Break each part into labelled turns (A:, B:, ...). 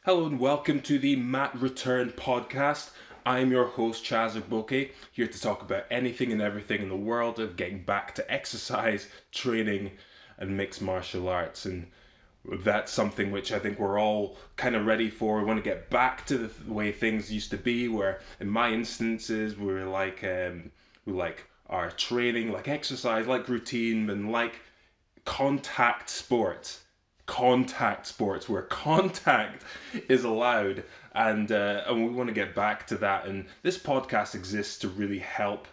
A: Hello and welcome to the Matt Return podcast. I'm your host, Chaz Ogboke, here to talk about anything and everything in the world of getting back to exercise, training, and mixed martial arts. And that's something which I think we're all kind of ready for. We want to get back to the way things used to be, where in my instances, we like our training, like exercise, like routine, and like contact sports where contact is allowed, and we want to get back to that. And this podcast exists to really help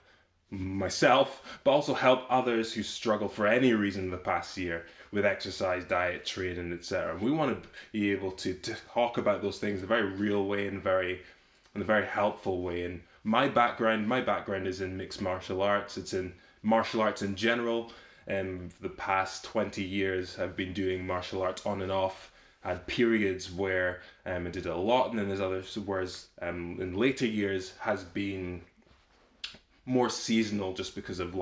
A: myself, but also help others who struggle for any reason in the past year with exercise, diet, training, etc. We want to be able to talk about those things in a very real way and in a very helpful way. And my background is in mixed martial arts. It's in martial arts in general. And the past 20 years, I've been doing martial arts on and off. I had periods where I did it a lot, and then there's others, whereas in later years has been more seasonal just because of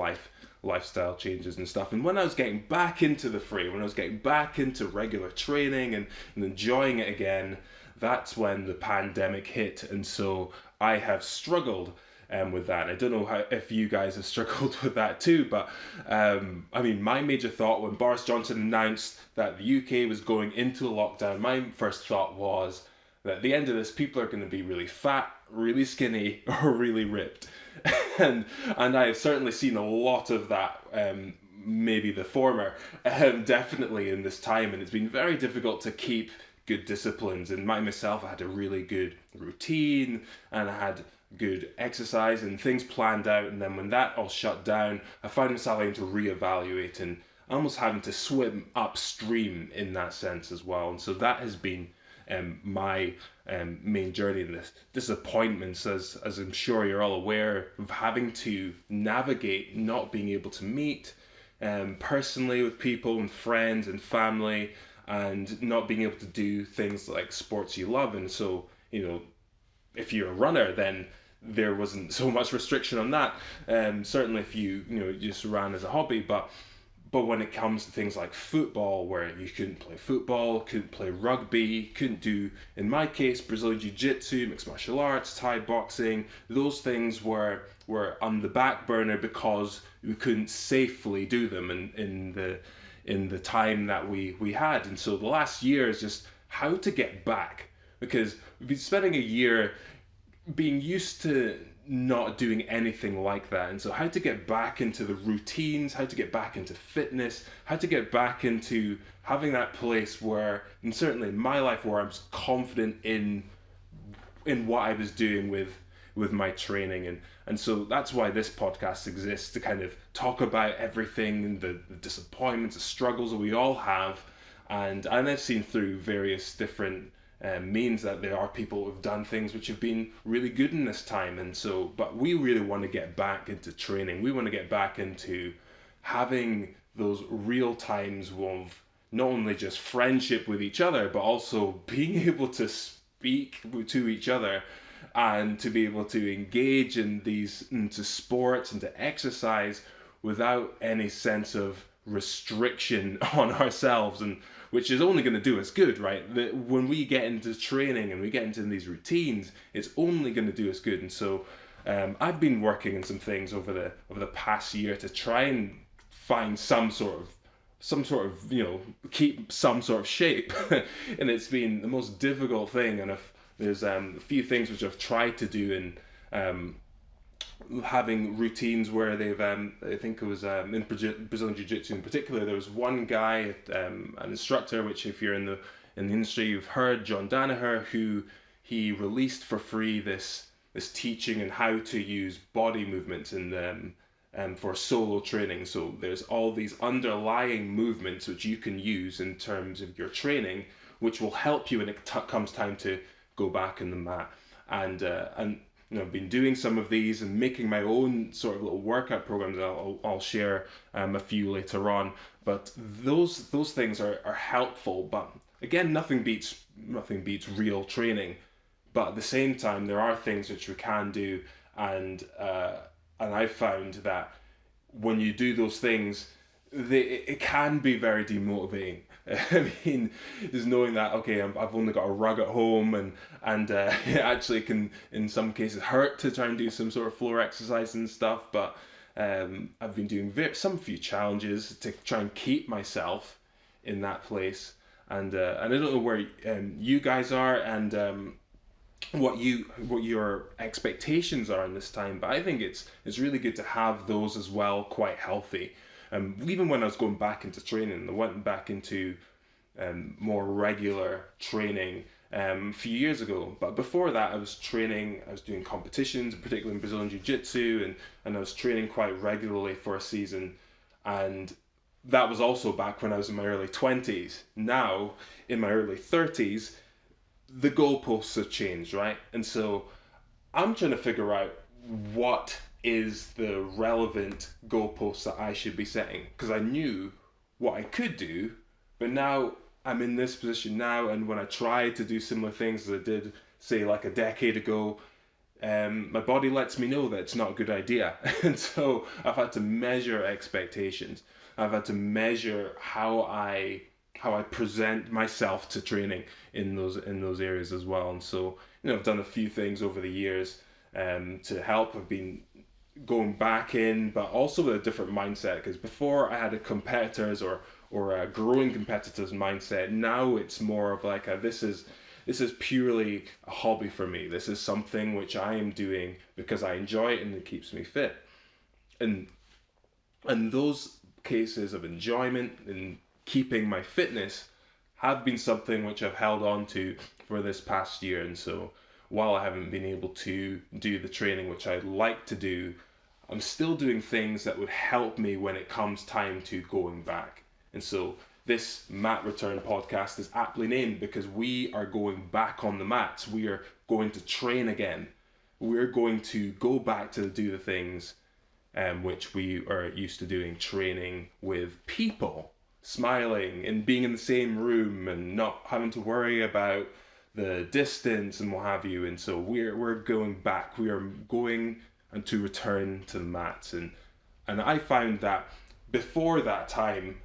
A: lifestyle changes and stuff. And when I was getting back into the fray, when I was getting back into regular training and enjoying it again, that's when the pandemic hit. And so I have struggled with that. I don't know if you guys have struggled with that too, but I mean, my major thought when Boris Johnson announced that the UK was going into a lockdown, my first thought was that at the end of this, people are going to be really fat, really skinny, or really ripped. and and I have certainly seen a lot of that. Maybe the former, definitely in this time, and it's been very difficult to keep good disciplines. And myself, I had a really good routine, and I had good exercise and things planned out. And then when that all shut down, I found myself having to reevaluate and almost having to swim upstream in that sense as well. And so that has been my main journey in this. Disappointments, as I'm sure you're all aware, of having to navigate not being able to meet personally with people and friends and family, and not being able to do things like sports you love. And so, if you're a runner, then there wasn't so much restriction on that. Certainly, if you just ran as a hobby, but when it comes to things like football, where you couldn't play football, couldn't play rugby, couldn't do, in my case, Brazilian Jiu Jitsu, mixed martial arts, Thai boxing, those things were on the back burner because we couldn't safely do them in the time that we had. And so the last year is just how to get back, because we've been spending a year being used to not doing anything like that. And so, how to get back into the routines, how to get back into fitness, how to get back into having that place where, and certainly in my life, where I was confident in what I was doing with my training. And so that's why this podcast exists, to kind of talk about everything, the disappointments, the struggles that we all have. And I've seen through various different means that there are people who've done things which have been really good in this time. And so, but we really want to get back into training. We want to get back into having those real times of not only just friendship with each other, but also being able to speak to each other and to be able to engage in these into sports and to exercise without any sense of restriction on ourselves, and which is only going to do us good, right? That when we get into training and we get into these routines, it's only going to do us good. And so I've been working on some things over the past year to try and find some sort of keep some sort of shape. And it's been the most difficult thing. And if there's a few things which I've tried to do, and having routines where they've I think it was in Brazilian Jiu Jitsu in particular, there was one guy, an instructor, which if you're in the industry you've heard, John Danaher, who he released for free this teaching and how to use body movements for solo training. So there's all these underlying movements which you can use in terms of your training, which will help you when it comes time to go back in the mat. And I've been doing some of these and making my own sort of little workout programs. I'll share a few later on. But those things are helpful. But again, nothing beats real training. But at the same time, there are things which we can do, and I've found that when you do those things, it can be very demotivating. I mean, just knowing that okay, I've only got a rug at home, and it actually can in some cases hurt to try and do some sort of floor exercise and stuff. But I've been doing some few challenges to try and keep myself in that place. And I don't know where you guys are and what your expectations are in this time, but I think it's really good to have those as well, quite healthy. Even when I was going back into training, I went back into more regular training a few years ago. But before that, I was training, I was doing competitions, particularly in Brazilian Jiu Jitsu, and I was training quite regularly for a season. And that was also back when I was in my early 20s. Now, in my early 30s, the goalposts have changed, right? And so I'm trying to figure out what is the relevant goalposts that I should be setting because I knew what I could do, but now I'm in this position now, and when I try to do similar things as I did, say, like a decade ago, my body lets me know that it's not a good idea, and so I've had to measure expectations. I've had to measure how I present myself to training in those areas as well. And so I've done a few things over the years to help. I've been going back in, but also with a different mindset. Because before I had a competitors or a growing competitors mindset. Now it's more of like this is purely a hobby for me. This is something which I am doing because I enjoy it and it keeps me fit. And those cases of enjoyment and keeping my fitness have been something which I've held on to for this past year. And so while I haven't been able to do the training which I'd like to do, I'm still doing things that would help me when it comes time to going back. And so this Mat Return podcast is aptly named because we are going back on the mats. We are going to train again. We're going to go back to do the things which we are used to doing, training with people, smiling and being in the same room and not having to worry about the distance and what have you. And so we're going back. We are going and to return to the mats. And I found that before that time,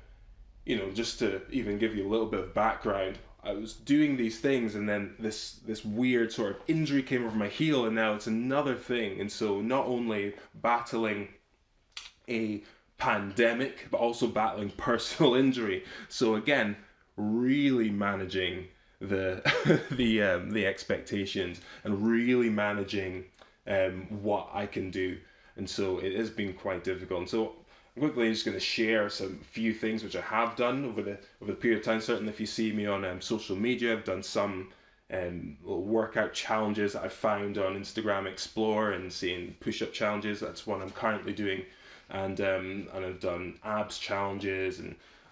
A: just to even give you a little bit of background, I was doing these things and then this weird sort of injury came over my heel and now it's another thing. And so not only battling a pandemic, but also battling personal injury. So again, really managing the the expectations and really managing what I can do. And so it has been quite difficult. And so I'm quickly just going to share some few things which I have done over the period of time. Certainly, if you see me on social media, I've done some little workout challenges that I found on Instagram Explore and seeing push-up challenges. That's one I'm currently doing, and I've done abs challenges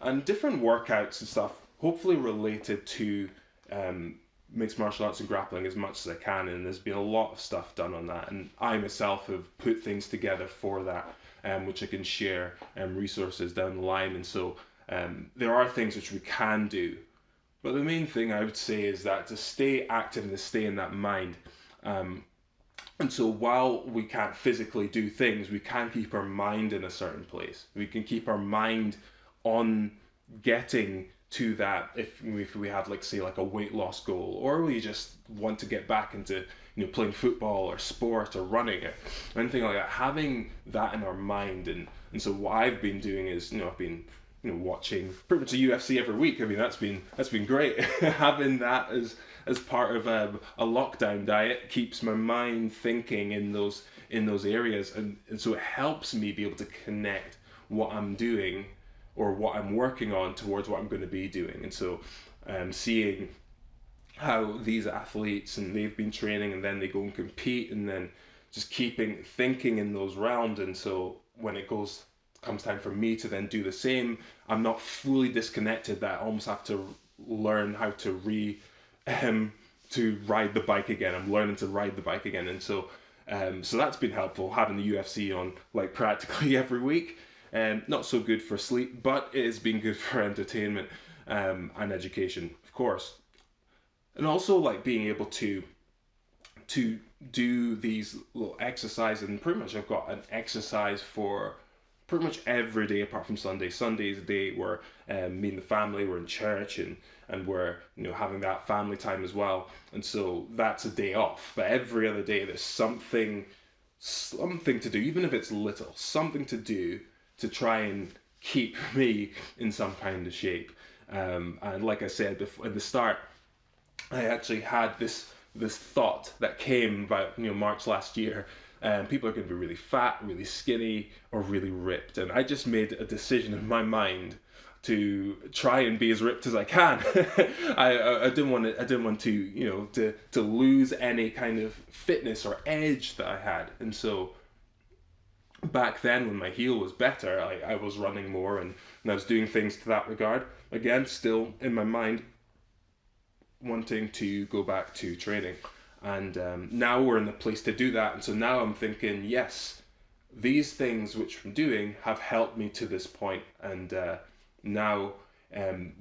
A: and different workouts and stuff, hopefully related to mixed martial arts and grappling as much as I can. And there's been a lot of stuff done on that, and I myself have put things together for that, which I can share resources down the line. And so there are things which we can do, but the main thing I would say is that to stay active and to stay in that mind. And so while we can't physically do things, we can keep our mind in a certain place. We can keep our mind on getting to that if we have, like, say, like a weight loss goal, or we just want to get back into playing football or sport or running or anything like that, having that in our mind. And so what I've been doing is I've been watching pretty much the UFC every week. I mean, that's been great. Having that as part of a lockdown diet keeps my mind thinking in those areas, and so it helps me be able to connect what I'm doing or what I'm working on towards what I'm going to be doing. And so seeing how these athletes, and they've been training and then they go and compete, and then just keeping thinking in those realms. And so when it comes time for me to then do the same, I'm not fully disconnected, that I almost have to learn how to ride the bike again. I'm learning to ride the bike again. And so so that's been helpful, having the UFC on like practically every week. Not so good for sleep, but it has been good for entertainment and education, of course. And also, like, being able to do these little exercises, and pretty much I've got an exercise for pretty much every day apart from Sunday. Sunday is a day where me and the family were in church, and we're having that family time as well. And so that's a day off. But every other day there's something to do, even if it's little, something to do to try and keep me in some kind of shape. And like I said before, at the start, I actually had this thought that came about March last year. People are going to be really fat, really skinny, or really ripped, and I just made a decision in my mind to try and be as ripped as I can. I didn't want to to lose any kind of fitness or edge that I had, and so back then when my heel was better, I was running more, and I was doing things to that regard. Again, still in my mind wanting to go back to training. And now we're in the place to do that. And so now I'm thinking, yes, these things which I'm doing have helped me to this point. And now,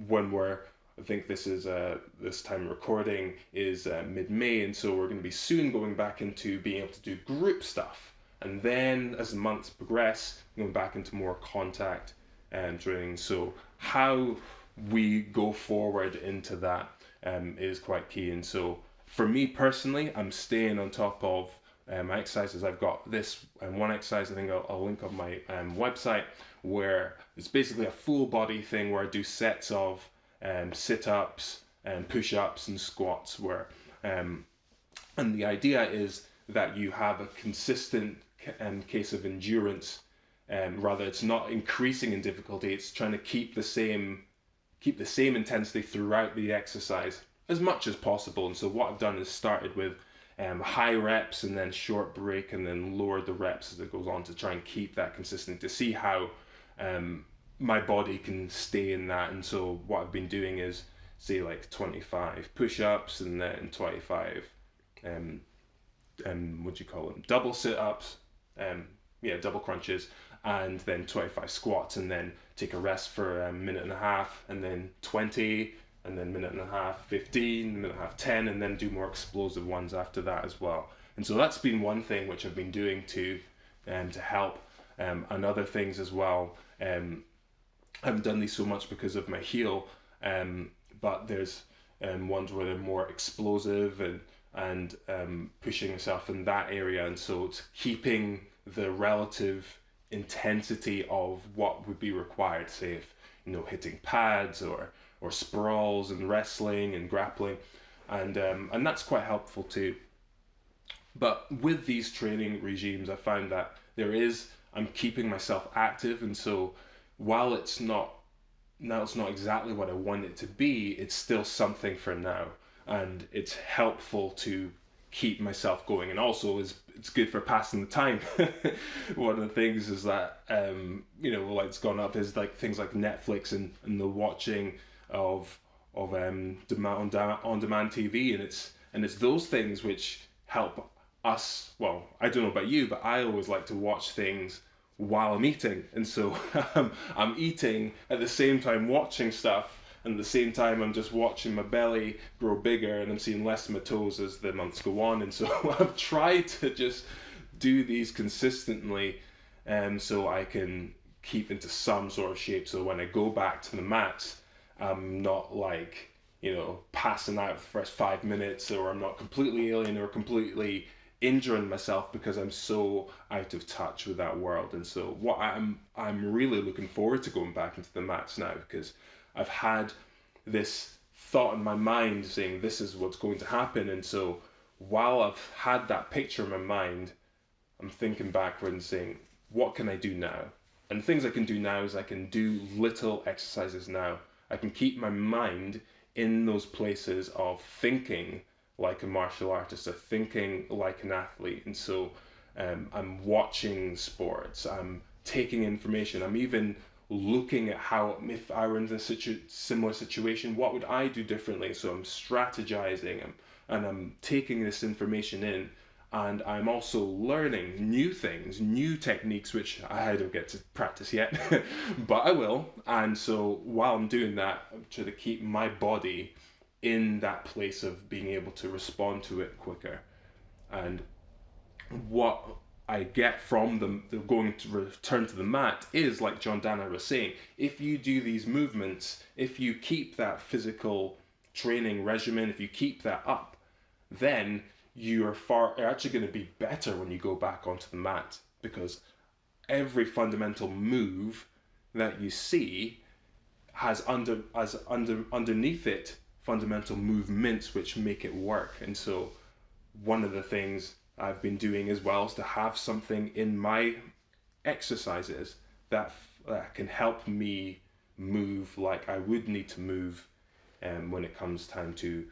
A: when I think this time recording is mid-May, and so we're going to be soon going back into being able to do group stuff. And then as the months progress, going back into more contact and training. So how we go forward into that is quite key. And so for me personally, I'm staying on top of my exercises. I've got this one exercise, I think I'll link on my website, where it's basically a full body thing where I do sets of sit-ups and push-ups and squats, and the idea is that you have a consistent case of endurance. Rather, it's not increasing in difficulty, it's trying to keep the same intensity throughout the exercise as much as possible. And so what I've done is started with high reps and then short break, and then lowered the reps as it goes on to try and keep that consistent, to see how my body can stay in that. And so what I've been doing is, say, like 25 push-ups, and then 25 what do you call them, double sit-ups, double crunches, and then 25 squats, and then take a rest for a minute and a half, and then 20, and then minute and a half, 15, minute and a half, 10, and then do more explosive ones after that as well. And so that's been one thing which I've been doing to help, and other things as well. I haven't done these so much because of my heel, but there's ones where they're more explosive and pushing yourself in that area. And so it's keeping the relative intensity of what would be required, say if hitting pads or sprawls and wrestling and grappling, and that's quite helpful too. But with these training regimes, I found that I'm keeping myself active, and so while it's not exactly what I want it to be, it's still something for now, and it's helpful to keep myself going, and also it's good for passing the time. One of the things is that like it's gone up is like things like Netflix and the watching of on demand TV, and it's those things which help us. Well, I don't know about you, but I always like to watch things while I'm eating, and so I'm eating at the same time watching stuff, and at the same time I'm just watching my belly grow bigger, and I'm seeing less of my toes as the months go on. And so I've tried to just do these consistently, so I can keep into some sort of shape, so when I go back to the mats, I'm not like passing out for the first 5 minutes, or I'm not completely alien or completely injuring myself because I'm so out of touch with that world. And so what I'm really looking forward to going back into the mats now, because I've had this thought in my mind saying this is what's going to happen. And so while I've had that picture in my mind, I'm thinking backward and saying, what can I do now? And the things I can do now is I can do little exercises now. I can keep my mind in those places of thinking like a martial artist, or thinking like an athlete. And so I'm watching sports, I'm taking information, I'm even looking at how, if I were in a similar situation, what would I do differently? So I'm strategizing, and I'm taking this information in, and I'm also learning new things, new techniques, which I don't get to practice yet, but I will. And so while I'm doing that, I'm trying to keep my body in that place of being able to respond to it quicker. And what I get from the going to return to the mat is, like John Danaher was saying, if you do these movements, if you keep that physical training regimen, if you keep that up, then you're actually going to be better when you go back onto the mat, because every fundamental move that you see has underneath it fundamental movements which make it work. And so one of the things I've been doing as well is to have something in my exercises that can help me move like I would need to move when it comes time to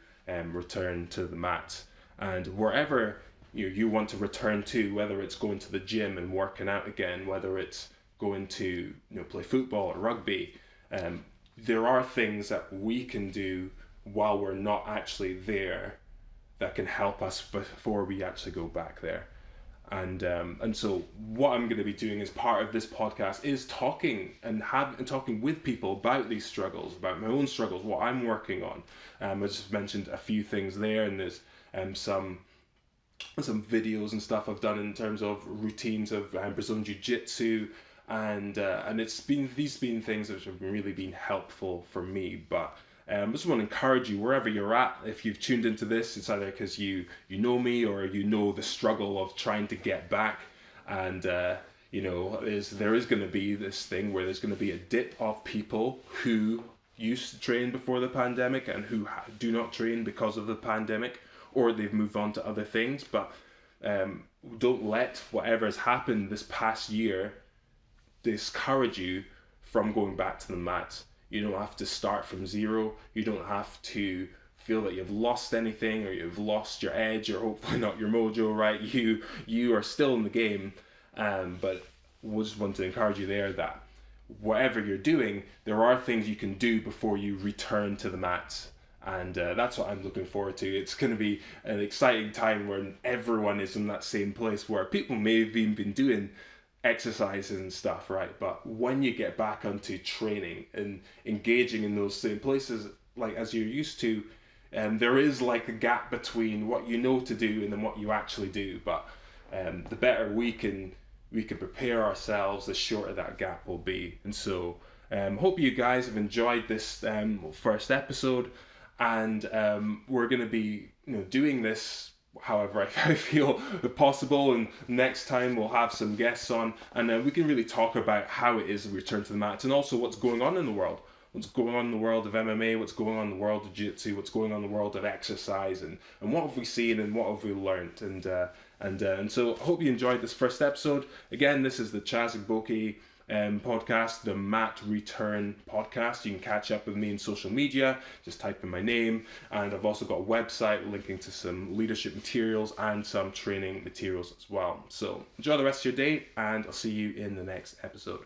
A: return to the mat. And wherever you want to return to, whether it's going to the gym and working out again, whether it's going to play football or rugby, there are things that we can do while we're not actually there that can help us before we actually go back there. And so what I'm going to be doing as part of this podcast is talking talking with people about these struggles, about my own struggles, what I'm working on. I just mentioned a few things there, and there's some videos and stuff I've done in terms of routines of Brazilian Jiu-Jitsu, and these been things that have really been helpful for me. But I just want to encourage you, wherever you're at, if you've tuned into this, it's either because you know me or you know the struggle of trying to get back. And there is going to be this thing where there's going to be a dip of people who used to train before the pandemic and who do not train because of the pandemic, or they've moved on to other things. But don't let whatever has happened this past year discourage you from going back to the mat. You don't have to start from zero. You don't have to feel that you've lost anything or you've lost your edge or hopefully not your mojo, right? You are still in the game, but we just want to encourage you there that whatever you're doing, there are things you can do before you return to the mat. And that's what I'm looking forward to. It's going to be an exciting time when everyone is in that same place where people may have even been doing exercises and stuff, right? But when you get back onto training and engaging in those same places like as you're used to, there is like a gap between what you know to do and then what you actually do. But the better we can prepare ourselves, the shorter that gap will be. And so hope you guys have enjoyed this first episode, and we're going to be doing this however I feel possible, and next time we'll have some guests on, and we can really talk about how it is we return to the mats, and also what's going on in the world, what's going on in the world of MMA, what's going on in the world of Jiu-Jitsu, what's going on in the world of exercise, and what have we seen and what have we learned. And so I hope you enjoyed this first episode. Again, this is the Chaz Igboki podcast, the Mat Return podcast. You can catch up with me in social media, just type in my name, and I've also got a website linking to some leadership materials and some training materials as well. So enjoy the rest of your day, and I'll see you in the next episode.